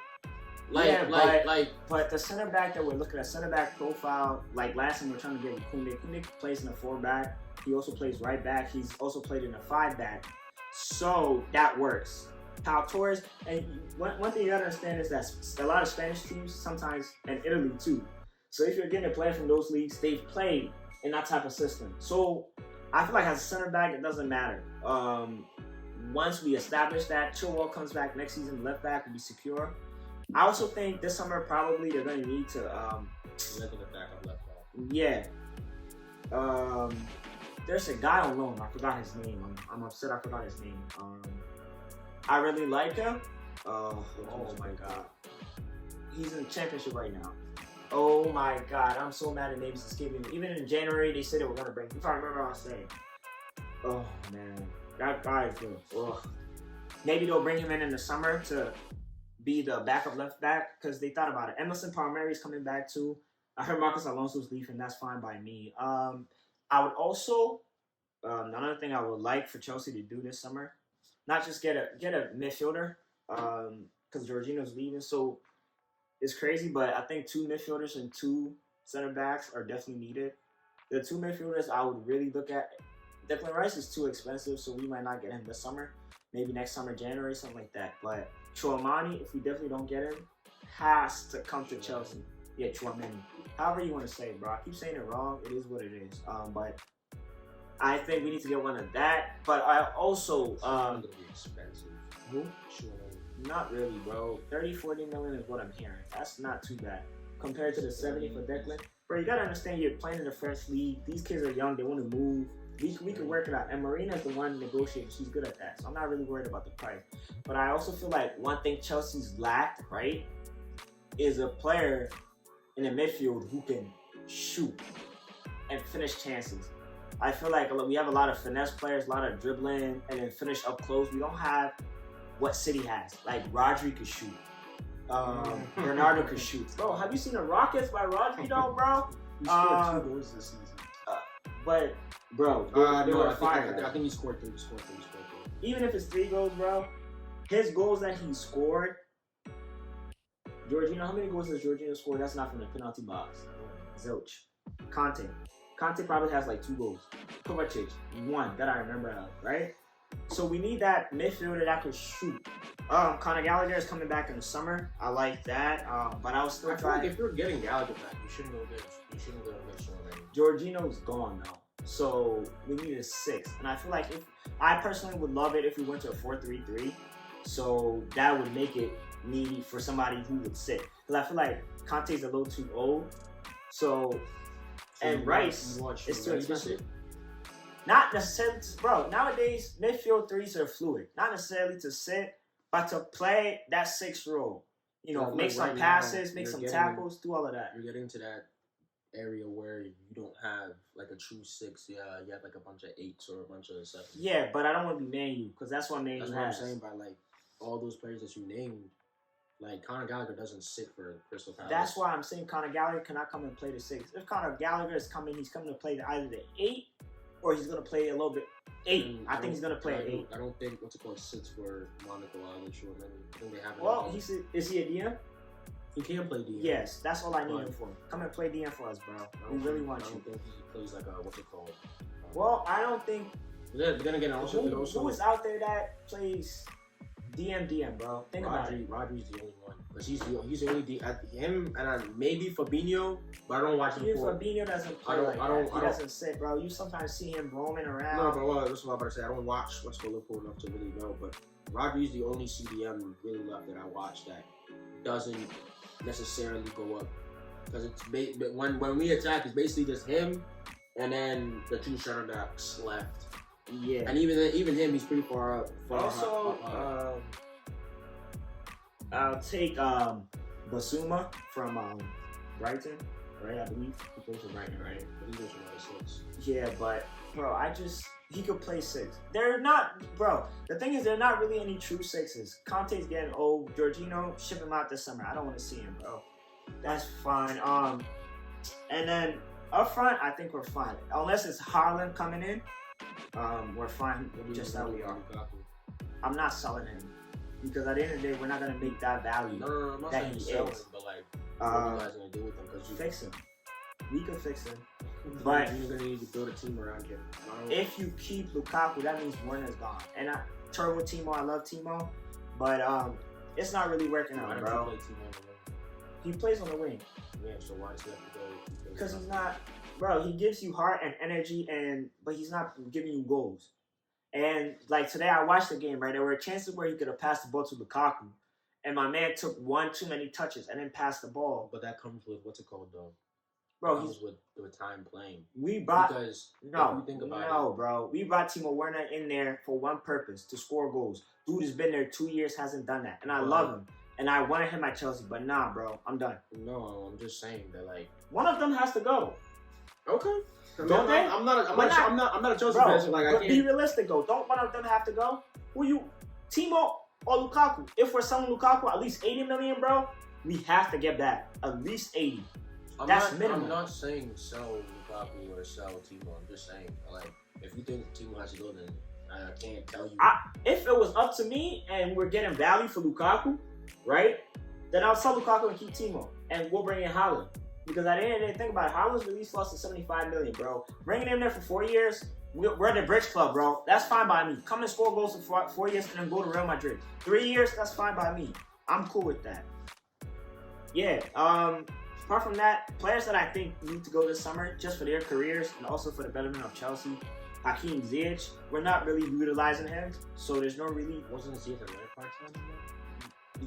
But the center back that we're looking at, center back profile, like last time we were trying to get Koundé. Koundé plays in a 4-back. He also plays right back. He's also played in a 5-back. So that works. Pau Torres, and one thing you gotta understand is that a lot of Spanish teams sometimes, and Italy too. So if you're getting a player from those leagues, they've played in that type of system. So I feel like as a center back, it doesn't matter. Once we establish that, Chilwell comes back next season, left back will be secure. I also think this summer probably they're going to need to left back. Yeah. There's a guy on loan. I forgot his name. I'm upset. I forgot his name. I really like him. Oh my god. He's in the championship right now. Oh my god. I'm so mad at names escaping me. Even in January they said they were going to bring him. If I remember what I was saying. Oh man. That guy is good. Ugh. Maybe they'll bring him in the summer to be the backup left back because they thought about it. Emerson Palmieri's coming back too. I heard Marcos Alonso's leaving. That's fine by me. I would also another thing I would like for Chelsea to do this summer not just get a midfielder, because Jorginho's leaving, so it's crazy. But I think 2 midfielders and 2 center backs are definitely needed. The 2 midfielders I would really look at. Declan Rice is too expensive, so we might not get him this summer. Maybe next summer, January, something like that. But Chouamani, if we definitely don't get him, has to come to Chelsea. Yeah, Chouamani. However you want to say it, bro. I keep saying it wrong. It is what it is. But I think we need to get one of that. But I also gonna be expensive. Who? Chouamani. Not really, bro. 30-40 million is what I'm hearing. That's not too bad compared to the 70 for Declan. Bro, you gotta understand you're playing in the French league. These kids are young. They want to move. We can work it out. And Marina's the one negotiating. She's good at that. So I'm not really worried about the price. But I also feel like one thing Chelsea's lacked, right, is a player in the midfield who can shoot and finish chances. I feel like we have a lot of finesse players, a lot of dribbling, and then finish up close. We don't have what City has. Like, Rodri could shoot. Bernardo could shoot. Bro, have you seen the Rockets by Rodri, though, bro? He scored 2 goals this season. But, bro, they no, were I fire. think he scored 3. Even if it's 3 goals, bro, his goals that he scored, Jorginho, how many goals does Jorginho score? That's not from the penalty box. Zilch. Conte probably has like 2 goals. Kovacic, 1 that I remember of, right? So we need that midfielder that can shoot. Conor Gallagher is coming back in the summer. I like that. But I was still trying. Like if you're getting Gallagher back, you shouldn't go get Chouamani. Jorginho's gone now. So we need a 6. And I feel like I personally would love it if we went to a 4-3-3. So that would make it needy for somebody who would sit. Because I feel like Conte's a little too old. So and Rice is too expensive. Not necessarily, bro. Nowadays, midfield 3s are fluid. Not necessarily to sit, but to play that 6 role. You know, make some passes, make some tackles, do all of that. You're getting to that area where you don't have like a true 6. Yeah, you have like a bunch of 8s or a bunch of 7s. Yeah, but I don't want to be Man U because that's what Man U has. That's what I'm saying by like all those players that you named. Like, Conor Gallagher doesn't sit for Crystal Palace. That's why I'm saying Conor Gallagher cannot come and play the 6. If Conor Gallagher is coming, he's coming to play either the 8 or he's going to play a little bit 8. I think he's going to play 8. I don't think, sits for Monaco either. Sure, I think they have it. Well, is he a DM? He can play DM. Yes, that's all I need him for. Come and play DM for us, bro. We really want you. I don't think he plays like Well, I don't think. Then again, who is out there that plays DM, bro? Think about it. Rodri's the only one. Because he's the only DM. Him and maybe Fabinho, but I don't watch him. Fabinho doesn't play he doesn't sit, bro. You sometimes see him roaming around. No, but that's what I'm about to say. I don't watch what's for Liverpool enough to really know. But Rodri's the only CDM really left that I watch that doesn't necessarily go up. Because it's when we attack, it's basically just him and then the 2 center backs left. Yeah, and even him, he's pretty far up. I'll take Basuma from Brighton, right? I believe he plays for Brighton, right? But he goes for 6. Yeah, but bro, he could play 6. They're not, bro. The thing is, they're not really any true 6s. Conte's getting old. Jorginho, ship him out this summer. I don't want to see him, bro. That's fine. And then up front, I think we're fine. Unless it's Haaland coming in. We're fine just how we are. I'm not selling him because at the end of the day, we're not gonna make that value I'm not that he selling is. him, but like, what are you guys gonna do with him? Because you fix him. We can fix him, but you're gonna need to build a team around him. If you keep Lukaku, that means Werner's gone. And Turbo Timo, I love Timo, but it's not really working out, bro. He plays on the wing. Yeah, so why does he have to go? Because he's not. Bro, he gives you heart and energy, but he's not giving you goals. And, like, today I watched the game, right? There were chances where he could have passed the ball to Lukaku, and my man took 1 too many touches and then passed the ball. But that comes with, what's it called, though? Bro, he's with time playing. We brought... Because no, if you think about it, bro. We brought Timo Werner in there for one purpose, to score goals. Dude has been there 2 years, hasn't done that. And I love him. And I wanted him at Chelsea, but nah, bro. I'm done. No, I'm just saying that, like... One of them has to go. Okay. Don't they? I'm not a Chelsea fan. Like, I can't be realistic though. Don't one of them have to go? Timo or Lukaku? If we're selling Lukaku at least 80 million, bro, we have to get back at least 80. That's minimum. I'm not saying sell Lukaku or sell Timo. I'm just saying, like, if you think Timo has to go, then I can't tell you. If it was up to me and we're getting value for Lukaku, right? Then I'll sell Lukaku and keep Timo, and we'll bring in Haaland. Because at the end of the day, think about it, Haaland's release clause is $75 million, bro. Bringing him there for 4 years, we're the Bridge Club, bro. That's fine by me. Come and score goals for 4 years and then go to Real Madrid. 3 years, that's fine by me. I'm cool with that. Yeah. Apart from that, players that I think need to go this summer just for their careers and also for the betterment of Chelsea. Hakim Ziyech, we're not really utilizing him, so there's no really. Wasn't Ziyech a Lampard signing?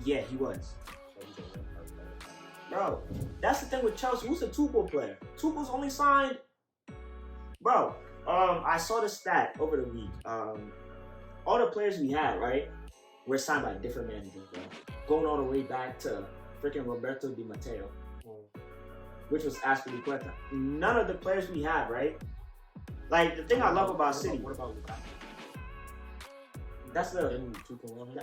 Yeah, he was. So he's a Lampard player. Bro, that's the thing with Chelsea. Who's a Tuchel player? Tuchel's only signed. Bro, I saw the stat over the week. All the players we had, right, were signed by different managers, bro. Going all the way back to freaking Roberto Di Matteo, which was Azpilicueta. None of the players we had, right? Like, the thing I love about City. What about Lukaku? That's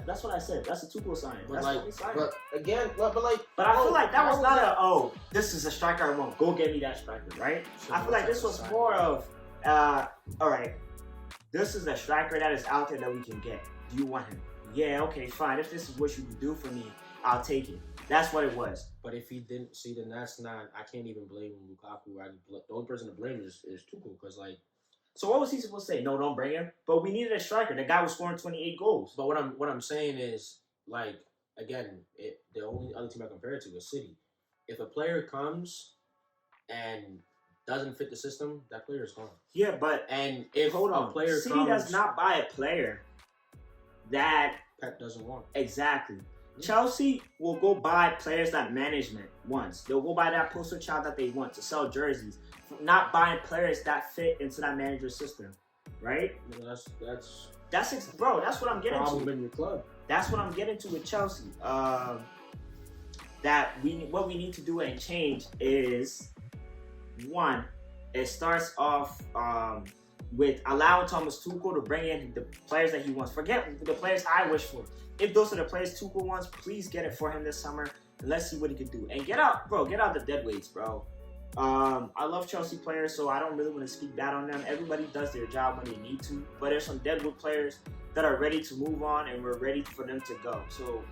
That's what I said. That's a Tuchel sign. But That's like, what we signed. but again, but I feel like that was not this is a striker I want. Go get me that striker, right? So I feel like this was more of, all right, this is a striker that is out there that we can get. Do you want him? Yeah, okay, fine. If this is what you can do for me, I'll take it. That's what it was. But if he didn't see, then that's not. I can't even blame Lukaku. The only person to blame is Tuchel, because like. So what was he supposed to say? No, don't bring him. But we needed a striker. The guy was scoring 28 goals. But what I'm saying is, like, again, the only other team I compare it to is City. If a player comes and doesn't fit the system, that player is gone. Yeah, but if a player City comes, does not buy a player that Pep doesn't want. Exactly. Chelsea will go buy players that management wants. They'll go buy that poster child that they want to sell jerseys. Not buying players that fit into that manager's system, right? You know, that's bro. That's what I'm getting problem to. in your club. That's what I'm getting to with Chelsea. What we need to do and change is one. It starts off with allowing Thomas Tuchel to bring in the players that he wants. Forget the players I wish for. If those are the players Tuchel wants, please get it for him this summer. And let's see what he can do. And get out the dead weights, bro. I love Chelsea players, so I don't really want to speak bad on them. Everybody does their job when they need to, but there's some deadwood players that are ready to move on, and we're ready for them to go. So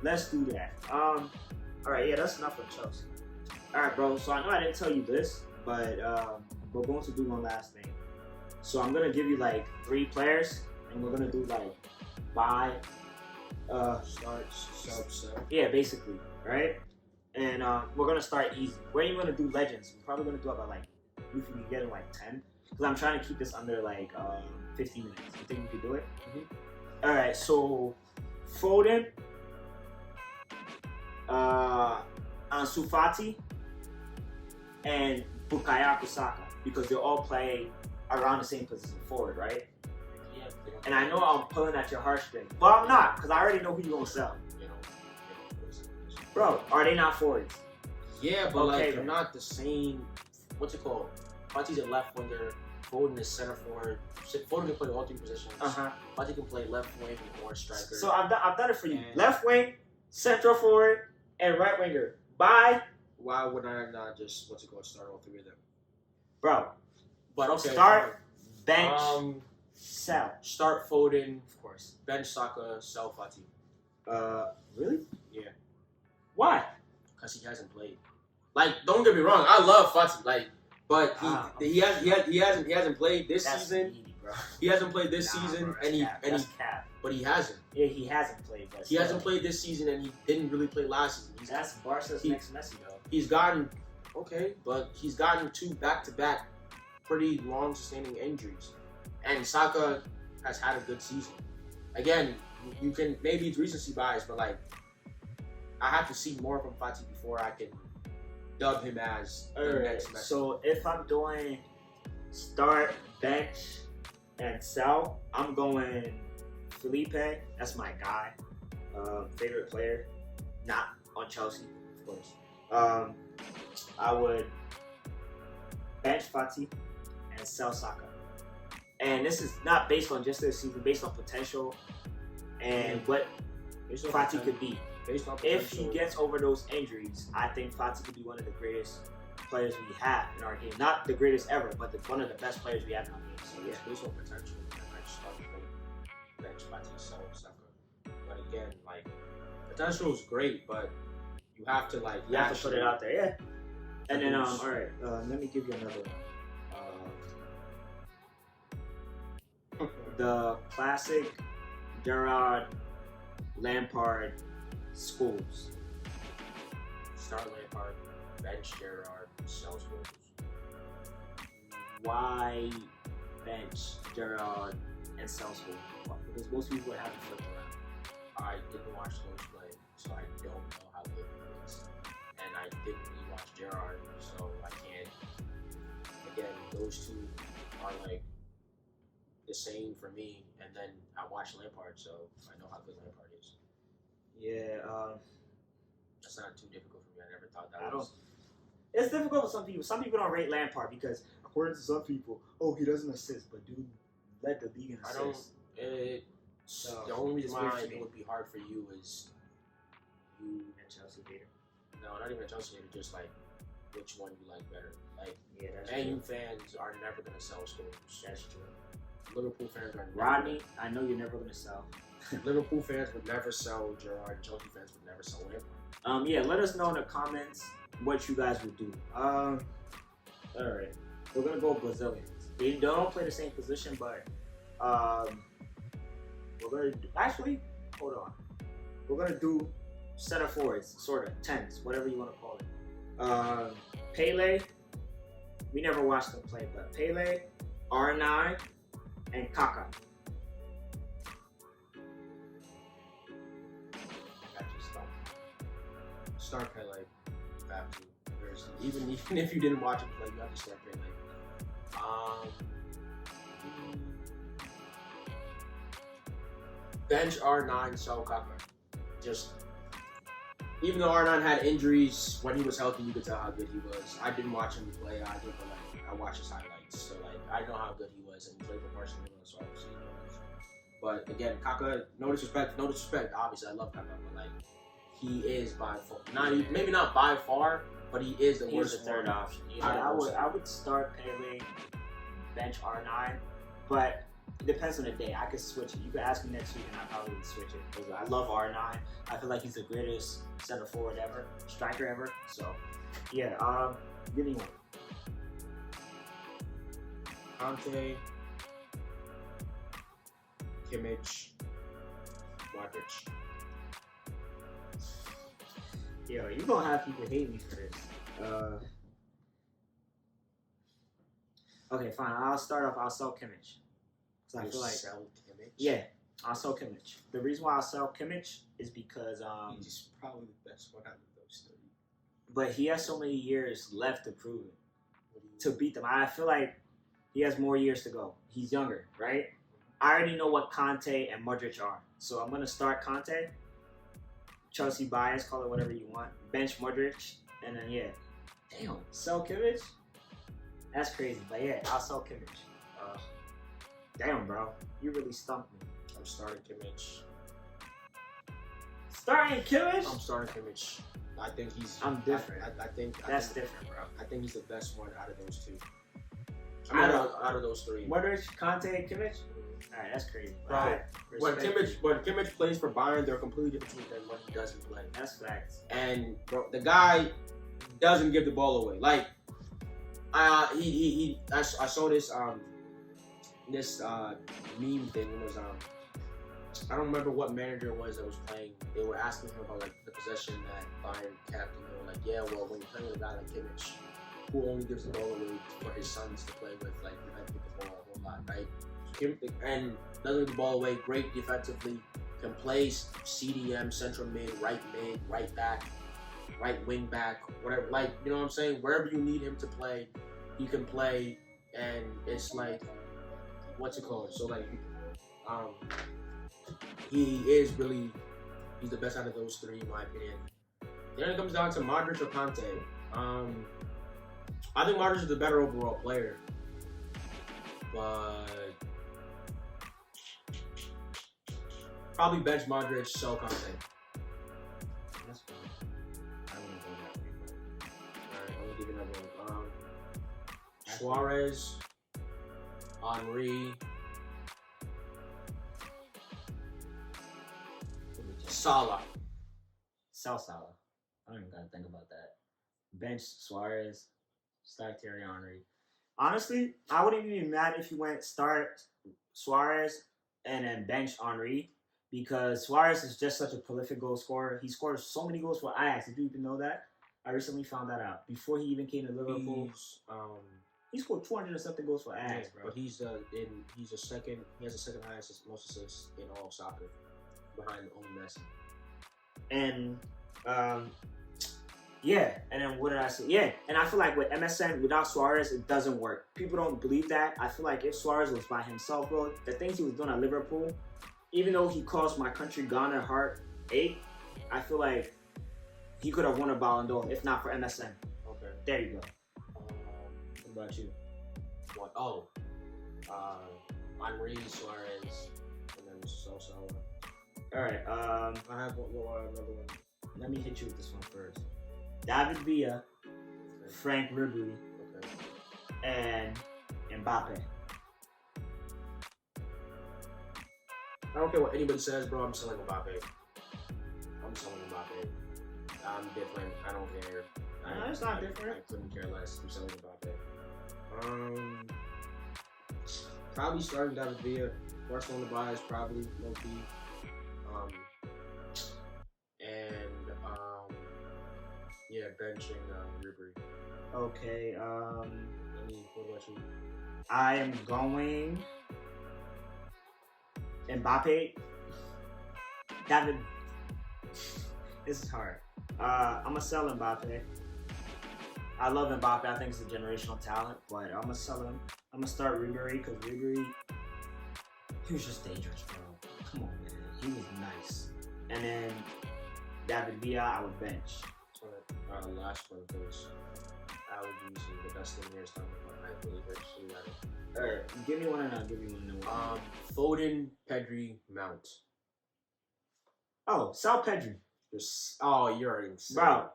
let's do that. All right, yeah, that's enough of Chelsea. All right, bro. So I know I didn't tell you this, but we're going to do one last thing. So I'm gonna give you like 3 players, and we're gonna do like buy, Start, sell. Yeah, basically, right? And we're gonna start easy. We're even gonna do legends. We're probably gonna do about like, if we can get in like 10, because I'm trying to keep this under like 15 minutes. You think we could do it? Mm-hmm. All right. So Foden, Ansu Fati, and Bukayo Saka, because they all play around the same position forward, right? Yeah. And I know I'm pulling at your heartstrings, but I'm not, because I already know who you're gonna sell. Bro, are they not forwards? Yeah, but Okay, they're not the same. What's it called? Fati's a left winger. Foden is center forward. Foden can play all 3 positions. Fati can play left wing or striker. So I've done it for you. Left wing, central forward, and right winger. Bye. Why would I not just start all 3 of them? Bro. But okay. Start, bench, sell. Start Foden, of course. Bench Saka, sell Fati. Really? Yeah. Why? Because he hasn't played. Like, don't get me wrong, I love Fati. Like, but he hasn't played this season. Easy, bro. He hasn't played this season, bro, but he hasn't. Yeah, he hasn't played. But he hasn't played this season, and he didn't really play last season. That's Barca's next Messi, though. He's gotten but he's gotten 2 back-to-back pretty long-sustaining injuries, and Saka has had a good season. Again, you can maybe it's recency bias, but like I have to see more from Fati before I can dub him as the next Messi. So if I'm doing start, bench, and sell, I'm going Felipe. That's my guy. Favorite player. Not on Chelsea, of course. I would bench Fati and sell Saka. And this is not based on just this season, based on potential and what Fati could be. If he gets over those injuries, I think Fati could be one of the greatest players we have in our game. Not the greatest ever, but one of the best players we have in our game. So yeah, based on potential. I just start bench Batista or Saka. But again, like potential is great, but you have to like You have to put it out there, yeah. And then produce. all right, let me give you another one. The classic Gerrard, Lampard schools. Start Lampard, bench Gerrard, sell Scholes. Why bench Gerrard and sell Scholes? Because most people would have to flip around. I didn't watch Scholes play, so I don't know how good he is. And I didn't really watch Gerrard, so I can't. Again, those two are like the same for me. And then I watched Lampard, so I know how good Lampard is. Yeah, That's not too difficult for me. I never thought that I was. it's difficult for some people. Some people don't rate Lampard because, according to some people, he doesn't assist, but dude led the league in I don't. assists. So, The only reason it's weird why to me. it would be hard for you is you. And Chelsea hater. No, not even a Chelsea hater, just like which one you like better. Like, Yeah, that's Man U true. fans are never gonna sell Scholes. That's true. Liverpool fans are never Rodney, I know you're never gonna sell. Liverpool fans would never sell Gerrard. Chelsea fans would never sell Lampard. Yeah, let us know in the comments what you guys would do. All right, we're gonna go Brazilians. They don't play the same position, but we're gonna actually hold on. We're gonna do center forwards, sort of tens, whatever you want to call it. Pele. We never watched them play, but Pele, R9, and Kaká. I just start Pele. You have to. Even if you didn't watch him play, you have to start Pele. Bench R9, sell Kaká. Just even though R9 had injuries, when he was healthy, you could tell how good he was. I didn't watch him play either, but like I watched his highlights, so like I know how good he was, and he played for Barcelona, so obviously he knows. But again, Kaká, no disrespect. Obviously, I love Kaká, but like he is by far, maybe not by far, but he is the He's worst the third option. He's Yeah, the I worst. would start Pele, bench R9, but it depends on the day. I could switch it. You could ask me next week, and I probably would switch it because I love R9. I feel like he's the greatest center forward ever, striker ever. So, yeah. Give me one. Conte, Kimmich, Modric. Yo, you gonna have people hate me for this. Okay, fine. I'll start off. I'll sell Kimmich. So I feel like sell Kimmich. yeah, I'll sell Kimmich. The reason why I'll sell Kimmich is because He's probably the best one out of those three. but he has so many years left to prove it What do you to beat them. I feel like he has more years to go. He's younger, right? I already know what Conte and Modric are, so I'm gonna start Conte. Chelsea bias, call it whatever you want. Bench Modric, and then yeah, damn, sell Kimmich. That's crazy, but yeah, I'll sell Kimmich. Damn, bro, you really stumped me. I'm starting Kimmich. Starting Kimmich? I'm starting Kimmich. I think he's. I'm different. I think That's different, bro. I think he's the best one out of those two. Out of those three. Modric, Conte, Kimmich. All right, that's crazy. Bro, All right, When respect. Kimmich plays for Bayern, they're a completely different team than when he doesn't play. That's facts. And bro, the guy doesn't give the ball away. Like, I saw this meme thing when it was I don't remember what manager it was that was playing. They were asking him about like the possession that Bayern kept, and they were like, yeah, well, when you play with a guy like Kimmich, who only gives the ball away for his sons to play with, like you have to get the ball a whole lot, right? And doesn't give the ball away, great defensively, can play CDM, central mid, right back, right wing back, whatever. Like, you know what I'm saying? Wherever you need him to play, he can play, and it's like, what's it called? So like, he's the best out of those three, in my opinion. Then it comes down to Modric or Conte. I think Modric is the better overall player, but probably bench Modric, sell Conte. That's fine. I wouldn't go that way. Alright, I'm gonna give you another one. Suarez, Henry, Salah. Sell Salah. I don't even gotta think about that. Bench Suarez. Start Thierry Henry. Honestly, I wouldn't even be mad if you went start Suarez and then bench Henry because Suarez is just such a prolific goal scorer. He scores so many goals for Ajax. Did you even know that? I recently found that out. Before he even came to Liverpool, he scored 200 and something goals for Ajax, bro. But he's a second. He has the second highest most assists in all of soccer, behind only Messi. And yeah, and then what did I say? Yeah, and I feel like with MSN, without Suarez, it doesn't work. People don't believe that. I feel like if Suarez was by himself, bro, the things he was doing at Liverpool, even though he caused my country Ghana heartache, I feel like he could have won a Ballon d'Or if not for MSN. Okay. There you go. What about you? What? Oh, Henry, Suarez, and then Sosa. All right. I have another one. Let me hit you with this one first. David Villa, Okay. Frank Ribery, Okay. and Mbappe. I don't care what anybody says, bro. I'm selling Mbappe. I'm selling Mbappe. I'm different. I don't care. It's not different. I couldn't care less. I'm selling Mbappe. Probably starting David Villa. Barcelona bias, probably low key. Yeah, benching Ribery. Okay. What about you? I am going Mbappe. David. This is hard. I'm gonna sell Mbappe. I love Mbappe. I think he's a generational talent, but I'm gonna sell him. I'm gonna start Ribery because Ribery, he was just dangerous, bro. Come on, man. He was nice. And then David Villa, I would bench. Last one, because I would use the best thing here is talking about. I believe actually got it. Alright, give me one and I'll give you one and one. Foden, Pedri, Mount. Oh, sell Pedri. You're insane. Bro,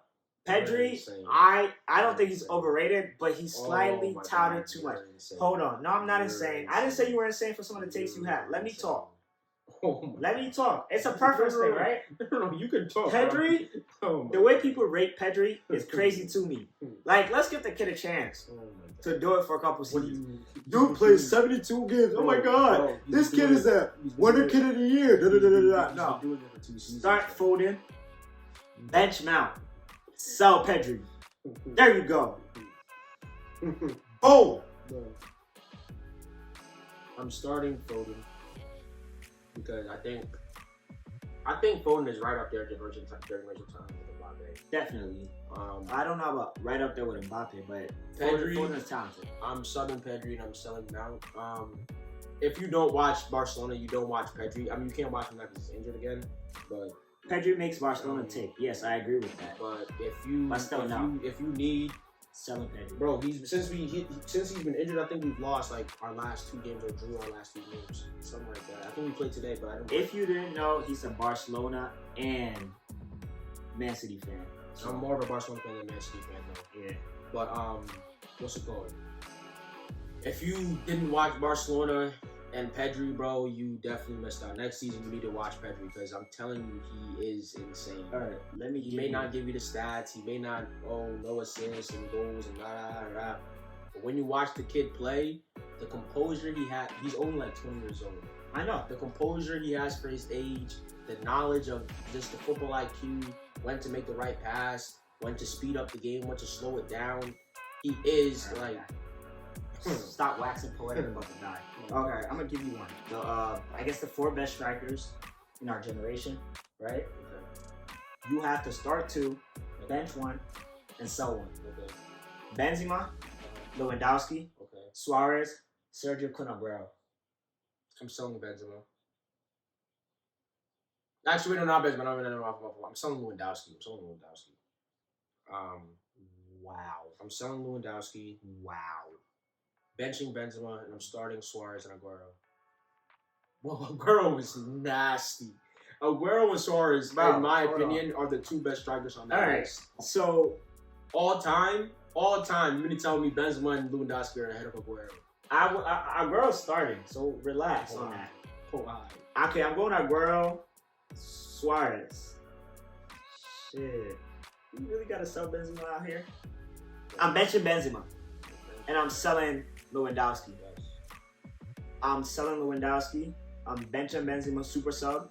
Pedri, I don't think he's overrated, but he's slightly touted too much. Hold on. No, I'm not insane. I didn't say you were insane for some of the takes you had. Let me talk. Let me talk. It's a preference thing, right? No, you can talk. Pedri, the way people rate Pedri is crazy to me. Like, let's give the kid a chance to do it for a couple seasons. Dude plays 72 games. Oh my god. This kid is a winner kid of the year. No. Start Foden, bench Mount, sell Pedri. There you go. Boom. I'm starting Foden because I think Foden is right up there during time with Mbappe. Definitely. I don't know about right up there with Mbappe, but Pedri, Foden is talented. I'm selling Pedri and I'm selling Mount. If you don't watch Barcelona, you don't watch Pedri. I mean, you can't watch him now because he's injured again. But Pedri makes Barcelona tick. Yes, I agree with that. But if you need selling Pedri, bro, since he's been injured, I think we've lost like our last 2 games or drew our last 2 games, something like that. I think we played today, but I don't. If you didn't know, he's a Barcelona and Man City fan. So I'm more of a Barcelona fan than Man City fan, though. Yeah. But what's it called? If you didn't watch Barcelona and Pedri, bro, you definitely missed out. Next season, you need to watch Pedri because I'm telling you, he is insane. All right, He may not give you the stats. He may not, no assists and goals and da. But when you watch the kid play, the composure he had, he's only like 20 years old. I know. The composure he has for his age, the knowledge of just the football IQ, when to make the right pass, when to speed up the game, when to slow it down. He is like... Stop waxing poetic about the guy. Okay, I'm gonna give you one. I guess the 4 best strikers in our generation, right? Okay. You have to start 2, bench 1, and sell 1. Okay. Benzema, Lewandowski, Suarez, Sergio Kun Aguero. I'm selling Benzema. Actually, no, not Benzema. I'm selling Lewandowski. Wow. I'm selling Lewandowski. Wow. Benching Benzema, and I'm starting Suarez and Aguero. Well, Aguero was nasty. Aguero and Suarez, in my opinion, are the 2 best strikers on that list. So, all time, you're going to tell me Benzema and Lewandowski are ahead of Aguero. Aguero's starting, so relax on that. Okay, I'm going Aguero, Suarez. Shit. You really gotta sell Benzema out here? I'm benching Benzema. And I'm selling Lewandowski. I'm selling Lewandowski. I'm benching Benzema super sub.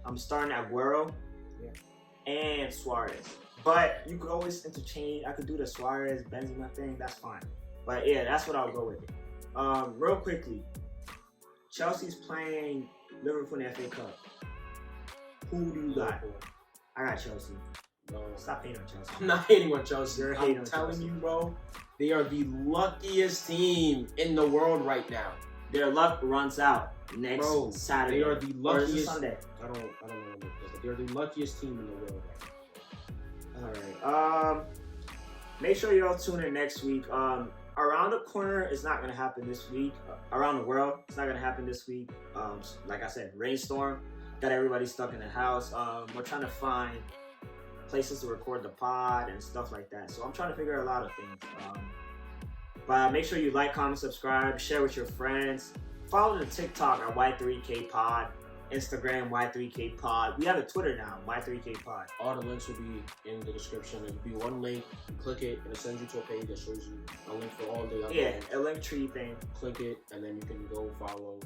I'm starting Aguero and Suarez. But you could always interchange. I could do the Suarez Benzema thing. That's fine. But yeah, that's what I'll go with. Real quickly, Chelsea's playing Liverpool in the FA Cup. Who do you got? I got Chelsea. No. Stop hating on Chelsea. I'm not hating on Chelsea. You're hating I'm on telling Chelsea. you, bro, they are the luckiest team in the world right now. Their luck runs out next Saturday. They are the Or is it luckiest. Sunday. I don't know when it is, but they're the luckiest team in the world right now. All right. Make sure y'all tune in next week. Around the corner is not gonna happen this week. Around the world, it's not gonna happen this week. Like I said, rainstorm got everybody stuck in the house. We're trying to find places to record the pod and stuff like that. So I'm trying to figure out a lot of things. But make sure you like, comment, subscribe, share with your friends. Follow the TikTok at Y3K Pod, Instagram Y3K Pod. We have a Twitter now, Y3K Pod. All the links will be in the description. It'll be one link. You click it, and it sends you to a page that shows you a link for all the other links. A link tree thing. Click it, and then you can go follow.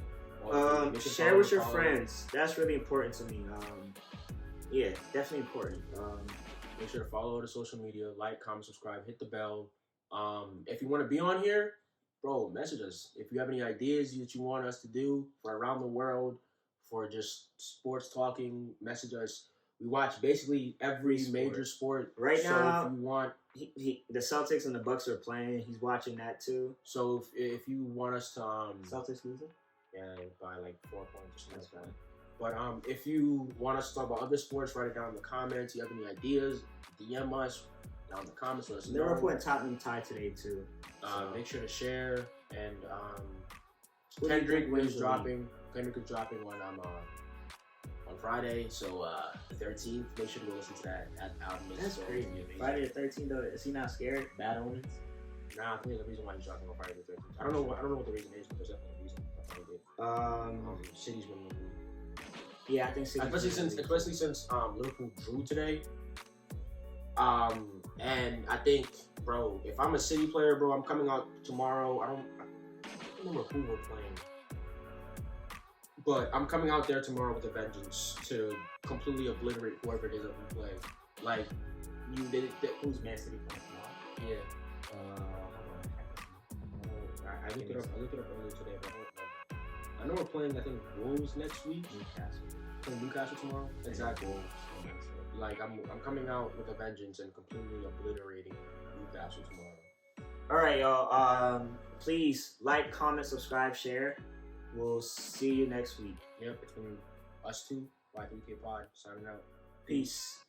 Share with your friends. That's really important to me. Yeah, definitely important. Make sure to follow the social media, like, comment, subscribe, hit the bell. If you want to be on here, bro, message us. If you have any ideas that you want us to do for around the world, for just sports talking, message us. We watch basically every major sport right now. So if you want, the Celtics and the Bucks are playing. He's watching that too. So if you want us to Celtics losing, yeah, by like 4 points or something like that. But if you want us to talk about other sports, write it down in the comments. You have any ideas? DM us down in the comments. Let us know. Liverpool and Tottenham tied today too. Make sure to share and Kendrick is dropping. Kendrick is dropping on Friday, so the 13th. Make sure to go listen to that album. That's crazy. Friday the 13th though. Is he not scared? Bad omens. Nah, I think there's a reason why he's dropping on Friday the 13th. I don't know what the reason is, but there's definitely a reason. City's winning the league. Yeah, I think City. Especially since Liverpool drew today. And I think, bro, if I'm a City player, bro, I'm coming out tomorrow. I don't remember who we're playing, but I'm coming out there tomorrow with a vengeance to completely obliterate whoever it is that we play. Like, who's Man City playing tomorrow? Yeah. I looked it up earlier today, but I don't remember. I know we're playing, I think, Woes next week. Newcastle tomorrow. Exactly. Like I'm coming out with a vengeance and completely obliterating Newcastle tomorrow. All right, y'all. Please like, comment, subscribe, share. We'll see you next week. Yep, it's been us two, Y3K Pod, signing out. Peace.